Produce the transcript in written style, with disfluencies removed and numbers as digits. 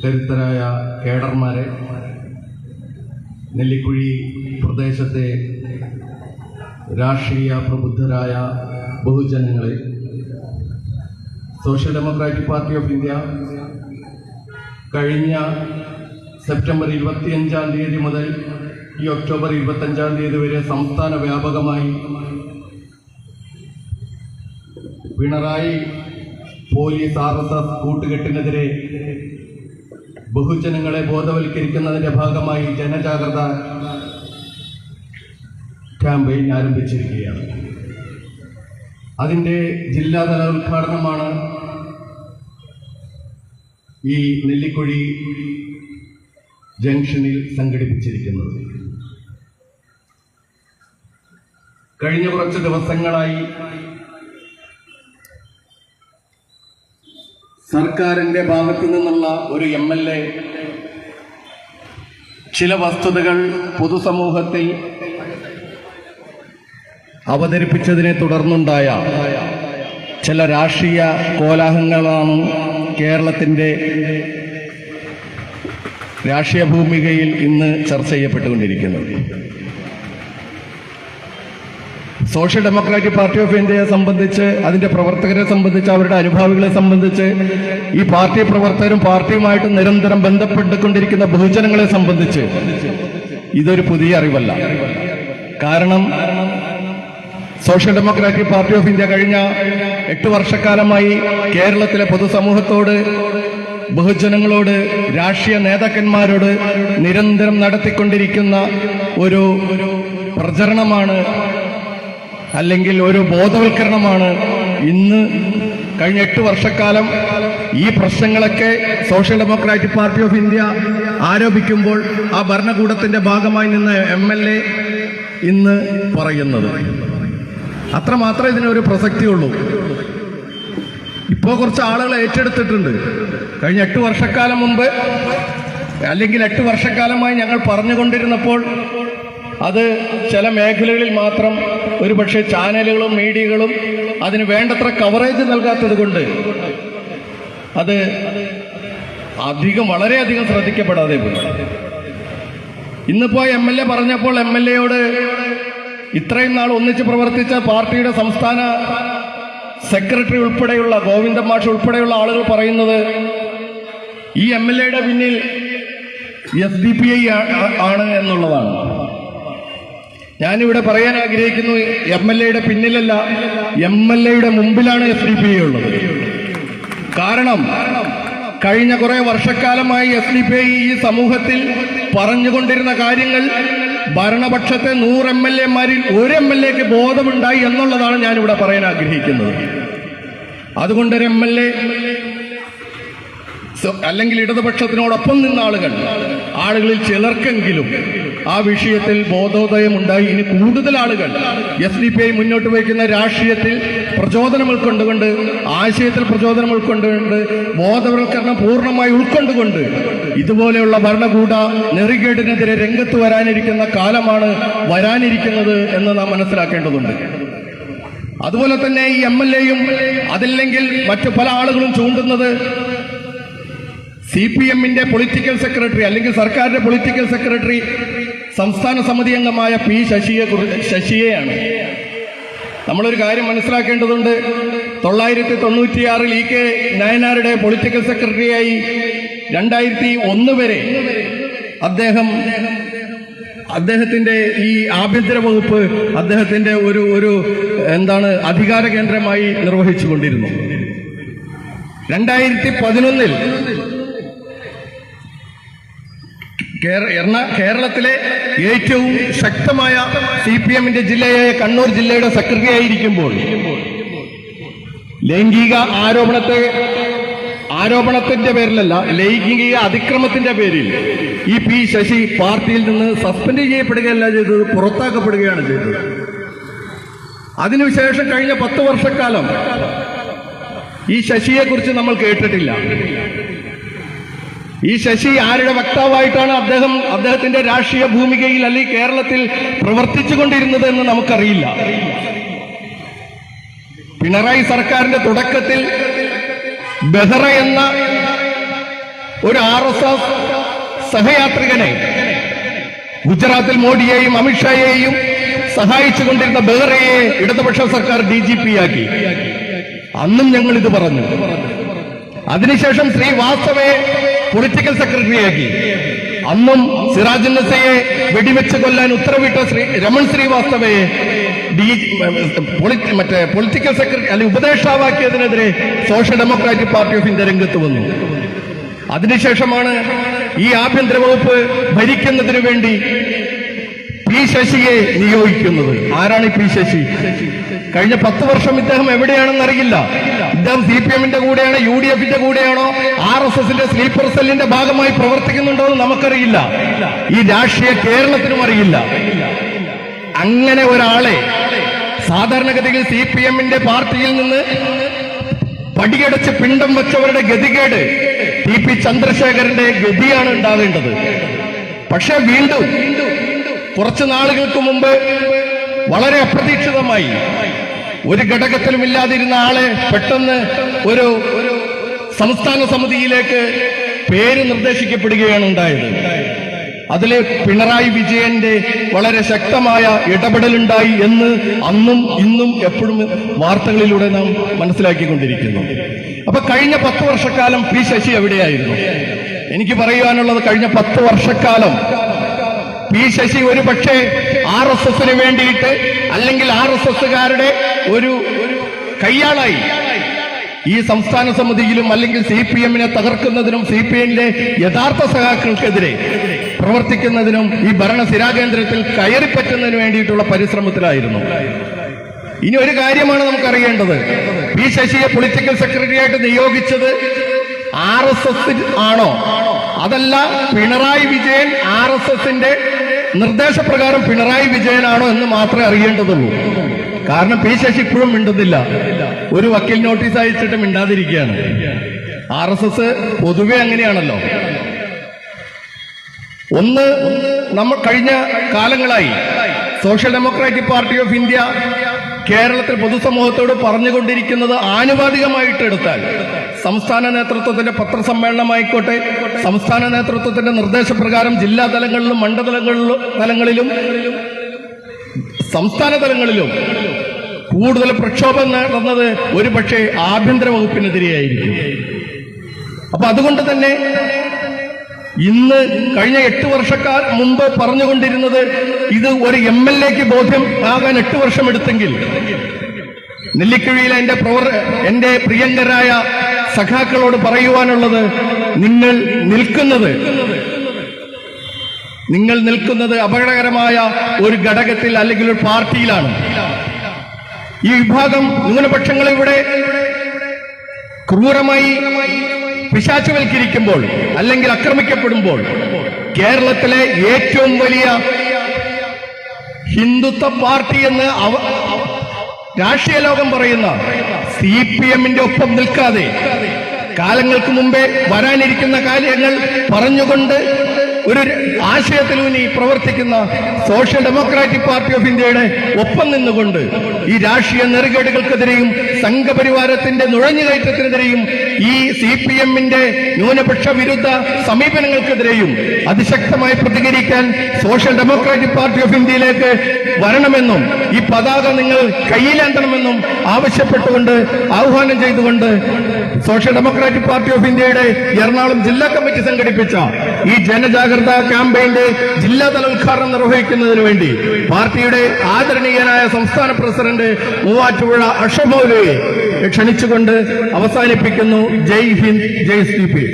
കരുത്തരായ കേഡർമാരെ, നെല്ലിക്കുഴി പ്രദേശത്തെ രാഷ്ട്രീയ പ്രബുദ്ധരായ ബഹുജനങ്ങളെ, social democratic party of India കഴിഞ്ഞ സെപ്റ്റംബർ 25-ാം തീയതി മുതൽ ഈ ഒക്ടോബർ 25-ാം തീയതി വരെ സംസ്ഥാന വ്യാപകമായി പിണറായി പോലീസ് RSS കൂട്ടുകെട്ടിനെതിരെ ബഹുജനങ്ങളെ ബോധവൽക്കരിക്കുന്നതിൻ്റെ ഭാഗമായി ജനജാഗ്രത ക്യാമ്പയിൻ ആരംഭിച്ചിരിക്കുകയാണ്. അതിൻ്റെ ജില്ലാതല ഉദ്ഘാടനമാണ് ഈ നെല്ലിക്കുഴി ജംഗ്ഷനിൽ സംഘടിപ്പിച്ചിരിക്കുന്നത്. കഴിഞ്ഞ കുറച്ച് ദിവസങ്ങളായി സർക്കാരിൻ്റെ ഭാഗത്തു നിന്നുള്ള ഒരു MLA ചില വസ്തുതകൾ പൊതുസമൂഹത്തിൽ അവതരിപ്പിച്ചതിനെ തുടർന്നുണ്ടായ ചില രാഷ്ട്രീയ കോലാഹലങ്ങളാണ് കേരളത്തിൻ്റെ രാഷ്ട്രീയ ഭൂമികയിൽ ഇന്ന് ചർച്ച ചെയ്യപ്പെട്ടുകൊണ്ടിരിക്കുന്നത്. സോഷ്യൽ ഡെമോക്രാറ്റിക് പാർട്ടി ഓഫ് ഇന്ത്യയെ സംബന്ധിച്ച്, അതിന്റെ പ്രവർത്തകരെ സംബന്ധിച്ച്, അവരുടെ അനുഭാവികളെ സംബന്ധിച്ച്, ഈ പാർട്ടി പ്രവർത്തകരും പാർട്ടിയുമായിട്ട് നിരന്തരം ബന്ധപ്പെട്ടുകൊണ്ടിരിക്കുന്ന ബഹുജനങ്ങളെ സംബന്ധിച്ച് ഇതൊരു പുതിയ അറിവല്ല. കാരണം social democratic party of India കഴിഞ്ഞ 8 വർഷക്കാലമായി കേരളത്തിലെ പൊതുസമൂഹത്തോട്, ബഹുജനങ്ങളോട്, രാഷ്ട്രീയ നേതാക്കന്മാരോട് നിരന്തരം നടത്തിക്കൊണ്ടിരിക്കുന്ന ഒരു പ്രചരണമാണ്, അല്ലെങ്കിൽ ഒരു ബോധവൽക്കരണമാണ് ഇന്ന് കഴിഞ്ഞ 8 വർഷക്കാലം ഈ പ്രശ്നങ്ങളൊക്കെ social democratic party of India ആരോപിക്കുമ്പോൾ ആ ഭരണകൂടത്തിന്റെ ഭാഗമായി നിന്ന് MLA ഇന്ന് പറയുന്നത്. അത്രമാത്രമേ ഇതിനൊരു പ്രസക്തിയുള്ളൂ. ഇപ്പോൾ കുറച്ച് ആളുകൾ ഏറ്റെടുത്തിട്ടുണ്ട്. കഴിഞ്ഞ 8 വർഷക്കാലം മുമ്പ്, അല്ലെങ്കിൽ 8 വർഷക്കാലമായി ഞങ്ങൾ പറഞ്ഞുകൊണ്ടിരുന്നപ്പോൾ അത് ചില മേഖലകളിൽ മാത്രം ഒരുപക്ഷെ ചാനലുകളും മീഡിയകളും അതിന് വേണ്ടത്ര കവറേജ് നൽകാത്തത് കൊണ്ട് അത് വളരെയധികം ശ്രദ്ധിക്കപ്പെടാതെ പോയി. ഇന്നിപ്പോ MLA പറഞ്ഞപ്പോൾ MLAയോട് ഇത്രയും നാൾ ഒന്നിച്ച് പ്രവർത്തിച്ച പാർട്ടിയുടെ സംസ്ഥാന സെക്രട്ടറി ഉൾപ്പെടെയുള്ള ഗോവിന്ദൻ മാഷ് ഉൾപ്പെടെയുള്ള ആളുകൾ പറയുന്നത് ഈ MLAയുടെ പിന്നിൽ SDPI ആണ് എന്നുള്ളതാണ്. ഞാനിവിടെ പറയാൻ ആഗ്രഹിക്കുന്നു, MLAയുടെ പിന്നിലല്ല, MLAയുടെ മുമ്പിലാണ് SDPI ഉള്ളത്. കാരണം കഴിഞ്ഞ കുറെ വർഷക്കാലമായി SDPI ഈ സമൂഹത്തിൽ പറഞ്ഞുകൊണ്ടിരുന്ന കാര്യങ്ങൾ ഭരണപക്ഷത്തെ 100 MLAമാരിൽ 1 MLAക്ക് ബോധമുണ്ടായി എന്നുള്ളതാണ് ഞാനിവിടെ പറയാൻ ആഗ്രഹിക്കുന്നത്. അതുകൊണ്ടൊരു MLA അല്ലെങ്കിൽ ഇടതുപക്ഷത്തിനോടൊപ്പം നിന്ന ആളുകളിൽ ചിലർക്കെങ്കിലും ആ വിഷയത്തിൽ ബോധോദയം ഉണ്ടായി. ഇനി കൂടുതൽ ആളുകൾ SDPI മുന്നോട്ട് വയ്ക്കുന്ന രാഷ്ട്രീയത്തിൽ പ്രചോദനം ഉൾക്കൊണ്ടുകൊണ്ട്, ആശയത്തിൽ പ്രചോദനം ഉൾക്കൊണ്ടുകൊണ്ട്, ബോധവൽക്കരണം പൂർണ്ണമായി ഉൾക്കൊണ്ടുകൊണ്ട് ഇതുപോലെയുള്ള ഭരണകൂട നെറികേടിനെതിരെ രംഗത്ത് വരാനിരിക്കുന്ന കാലമാണ് വരാനിരിക്കുന്നത് എന്ന് നാം മനസ്സിലാക്കേണ്ടതുണ്ട്. അതുപോലെ തന്നെ ഈ MLAയും അതല്ലെങ്കിൽ മറ്റു പല ആളുകളും ചൂണ്ടുന്നത് CPMന്റെ പൊളിറ്റിക്കൽ സെക്രട്ടറി, അല്ലെങ്കിൽ സർക്കാരിന്റെ പൊളിറ്റിക്കൽ സെക്രട്ടറി, സംസ്ഥാന സമിതി അംഗമായ P. ശശിയെയാണ്. നമ്മളൊരു കാര്യം മനസ്സിലാക്കേണ്ടതുണ്ട്. 1996 EK നയനാരുടെ പൊളിറ്റിക്കൽ സെക്രട്ടറിയായി 2001 വരെ അദ്ദേഹത്തിന്റെ ഈ ആഭ്യന്തര വകുപ്പ് അദ്ദേഹത്തിന്റെ ഒരു അധികാര കേന്ദ്രമായി നിർവഹിച്ചുകൊണ്ടിരുന്നു. 2011 കേരളത്തിലെ ഏറ്റവും ശക്തമായ CPMന്റെ ജില്ലയായ കണ്ണൂർ ജില്ലയുടെ സെക്രട്ടറി ആയിരിക്കുമ്പോൾ ലൈംഗിക ആരോപണത്തിന്റെ പേരിലല്ല, ലൈംഗിക അതിക്രമത്തിന്റെ പേരിൽ ഈ P. ശശി പാർട്ടിയിൽ നിന്ന് സസ്പെൻഡ് ചെയ്യപ്പെടുകയല്ല ചെയ്തത്, പുറത്താക്കപ്പെടുകയാണ് ചെയ്തത്. അതിനുശേഷം കഴിഞ്ഞ 10 വർഷക്കാലം ഈ ശശിയെക്കുറിച്ച് നമ്മൾ കേട്ടിട്ടില്ല. ഈ ശശി ആരുടെ വക്താവായിട്ടാണ് അദ്ദേഹത്തിന്റെ രാഷ്ട്രീയ ഭൂമികയിൽ അല്ലെങ്കിൽ കേരളത്തിൽ പ്രവർത്തിച്ചുകൊണ്ടിരുന്നത് എന്ന് നമുക്കറിയില്ല. പിണറായി സർക്കാരിന്റെ തുടക്കത്തിൽ ബെഹ്റ എന്ന ഒരു RSS സഹയാത്രികനെ ഗുജറാത്തിൽ മോഡിയെയും അമിത്ഷായെയും സഹായിച്ചുകൊണ്ടിരുന്ന ബെഹ്റയെ ഇടതുപക്ഷ സർക്കാർ DGP ആക്കി. അന്നും ഞങ്ങൾ ഇത് പറഞ്ഞു. അതിനുശേഷം ശ്രീവാസ്തവയെ പൊളിറ്റിക്കൽ സെക്രട്ടറിയാക്കി. അന്നും സിറാജുൻ നസയെ വെടിവെച്ച് കൊല്ലാൻ ഉത്തരവിട്ട രമൺ ശ്രീവാസ്തവയെ പൊളിറ്റിക്കൽ സെക്രട്ടറി അല്ലെങ്കിൽ ഉപദേഷ്ടാവാക്കിയതിനെതിരെ social democratic party of India രംഗത്ത് വന്നു. അതിനുശേഷമാണ് ഈ ആഭ്യന്തര വകുപ്പ് ഭരിക്കുന്നതിനു വേണ്ടി പി ശശിയെ നിയോഗിക്കുന്നത്. ആരാണ് പി ശശി? കഴിഞ്ഞ 10 വർഷം ഇദ്ദേഹം എവിടെയാണെന്ന് അറിയില്ല. ഇദ്ദേഹം CPM-ന്റെ കൂടെയാണോ UDF-ന്റെ കൂടെയാണോ RSS-ന്റെ സ്ലീപ്പർ സെല്ലിന്റെ ഭാഗമായി പ്രവർത്തിക്കുന്നുണ്ടോ എന്ന് നമുക്കറിയില്ല. ഈ രാഷ്ട്രീയ കേരളത്തിനും അറിയില്ല. അങ്ങനെ ഒരാളെ സാധാരണഗതിയിൽ CPM-ന്റെ പാർട്ടിയിൽ നിന്ന് പടിയടച്ച് പിണ്ടം വെച്ചവരുടെ ഗതികേട് TP ചന്ദ്രശേഖരന്റെ ഗതിയാണ് ഉണ്ടാവേണ്ടത്. പക്ഷെ വീണ്ടും കുറച്ചു നാളുകൾക്ക് മുമ്പ് വളരെ അപ്രതീക്ഷിതമായി ഒരു ഘടകത്തിലും ഇല്ലാതിരുന്ന ആളെ പെട്ടെന്ന് ഒരു സംസ്ഥാന സമിതിയിലേക്ക് പേര് നിർദ്ദേശിക്കപ്പെടുകയാണ് ഉണ്ടായത്. അതില് പിണറായി വിജയന്റെ വളരെ ശക്തമായ ഇടപെടലുണ്ടായി എന്ന് അന്നും ഇന്നും എപ്പോഴും വാർത്തകളിലൂടെ നാം മനസ്സിലാക്കിക്കൊണ്ടിരിക്കുന്നു. അപ്പൊ കഴിഞ്ഞ 10 വർഷക്കാലം പി ശശി എവിടെയായിരുന്നു? എനിക്ക് പറയുവാനുള്ളത്, കഴിഞ്ഞ 10 വർഷക്കാലം പി ശശി ഒരു പക്ഷേ RSS-ന് വേണ്ടിയിട്ട് അല്ലെങ്കിൽ RSS-കാരുടെ ഒരു കയ്യാളായി ഈ സംസ്ഥാന സമിതിയിലും അല്ലെങ്കിൽ CPM-നെ തകർക്കുന്നതിനും CPM-ന്റെ യഥാർത്ഥ സഖാക്കൾക്കെതിരെ പ്രവർത്തിക്കുന്നതിനും ഈ ഭരണസിരാകേന്ദ്രത്തിൽ കയറിപ്പറ്റുന്നതിന് വേണ്ടിയിട്ടുള്ള പരിശ്രമത്തിലായിരുന്നു. ഇനി ഒരു കാര്യമാണ് നമുക്കറിയേണ്ടത്. പി ശശിയെ പൊളിറ്റിക്കൽ സെക്രട്ടറിയായിട്ട് നിയോഗിച്ചത് RSS ആണോ അതല്ല പിണറായി വിജയൻ RSS-ന്റെ നിർദ്ദേശപ്രകാരം പിണറായി വിജയനാണോ എന്ന് മാത്രമേ അറിയേണ്ടതുള്ളൂ. കാരണം പി ശശി ഇപ്പോഴും മിണ്ടുന്നില്ല. ഒരു വക്കീൽ നോട്ടീസ് അയച്ചിട്ട് മിണ്ടാതിരിക്കുകയാണ്. RSS പൊതുവെ അങ്ങനെയാണല്ലോ. ഒന്ന്, നമ്മൾ കഴിഞ്ഞ കാലങ്ങളായി social democratic party of India കേരളത്തിൽ പൊതുസമൂഹത്തോട് പറഞ്ഞുകൊണ്ടിരിക്കുന്നത് ആനുപാതികമായിട്ട് എടുത്താൽ സംസ്ഥാന നേതൃത്വത്തിന്റെ പത്രസമ്മേളനമായിക്കോട്ടെ, സംസ്ഥാന നേതൃത്വത്തിന്റെ നിർദ്ദേശപ്രകാരം ജില്ലാ തലങ്ങളിലും തലങ്ങളിലും സംസ്ഥാന തലങ്ങളിലും കൂടുതൽ പ്രക്ഷോഭം നടന്നത് ഒരുപക്ഷെ ആഭ്യന്തര വകുപ്പിനെതിരെയായിരിക്കും. അപ്പൊ അതുകൊണ്ട് തന്നെ ഇന്ന് കഴിഞ്ഞ 8 വർഷക്കാർ മുമ്പ് പറഞ്ഞുകൊണ്ടിരുന്നത് ഇത് ഒരു MLA-ക്ക് ബോധ്യം ആകാൻ 8 വർഷം എടുത്തെങ്കിൽ നെല്ലിക്കുഴിയിലെ എന്റെ പ്രിയങ്കരായ സഖാക്കളോട് പറയുവാനുള്ളത്, നിങ്ങൾ നിൽക്കുന്നത് അപകടകരമായ ഒരു ഘടകത്തിൽ അല്ലെങ്കിൽ ഒരു പാർട്ടിയിലാണ്. ഈ വിഭാഗം ന്യൂനപക്ഷങ്ങൾ ഇവിടെ ക്രൂരമായി പിശാചുവൽക്കരിക്കുമ്പോൾ അല്ലെങ്കിൽ ആക്രമിക്കപ്പെടുമ്പോൾ കേരളത്തിലെ ഏറ്റവും വലിയ ഹിന്ദുത്വ പാർട്ടി എന്ന് രാഷ്ട്രീയ ലോകം പറയുന്ന CPM-ന്റെ ഒപ്പം നിൽക്കാതെ കാലങ്ങൾക്ക് മുമ്പേ വരാനിരിക്കുന്ന കാര്യങ്ങൾ പറഞ്ഞുകൊണ്ട് ഒരു ആശയത്തിലൂന്നി പ്രവർത്തിക്കുന്ന സോഷ്യൽ ഡെമോക്രാറ്റിക് പാർട്ടി ഓഫ് ഇന്ത്യയുടെ ഒപ്പം നിന്നുകൊണ്ട് ഈ രാഷ്ട്രീയ നെറുകേടുകൾക്കെതിരെയും സംഘപരിവാരത്തിന്റെ നുഴഞ്ഞുകയറ്റത്തിനെതിരെയും ഈ CPM-ന്റെ ന്യൂനപക്ഷ വിരുദ്ധ സമീപനങ്ങൾക്കെതിരെയും അതിശക്തമായി പ്രതികരിക്കാൻ സോഷ്യൽ ഡെമോക്രാറ്റിക് പാർട്ടി ഓഫ് ഇന്ത്യയിലേക്ക് വരണമെന്നും ഈ പതാക നിങ്ങൾ കയ്യിലേന്തണമെന്നും ആവശ്യപ്പെട്ടുകൊണ്ട് ആഹ്വാനം ചെയ്തുകൊണ്ട് സോഷ്യൽ ഡെമോക്രാറ്റിക് പാർട്ടി ഓഫ് ഇന്ത്യയുടെ എറണാകുളം ജില്ലാ കമ്മിറ്റി സംഘടിപ്പിച്ച ഈ ജനജാഗ്രത ക്യാമ്പയിന്റെ ജില്ലാതല ഉദ്ഘാടനം നിർവഹിക്കുന്നതിന് വേണ്ടി പാർട്ടിയുടെ ആദരണീയനായ സംസ്ഥാന പ്രസിഡന്റ് മൂവാറ്റുപുഴ അഷമൗലയെ ക്ഷണിച്ചുകൊണ്ട് അവസാനിപ്പിക്കുന്നു. ജയ് ഹിന്ദ്, ജയ് CPM.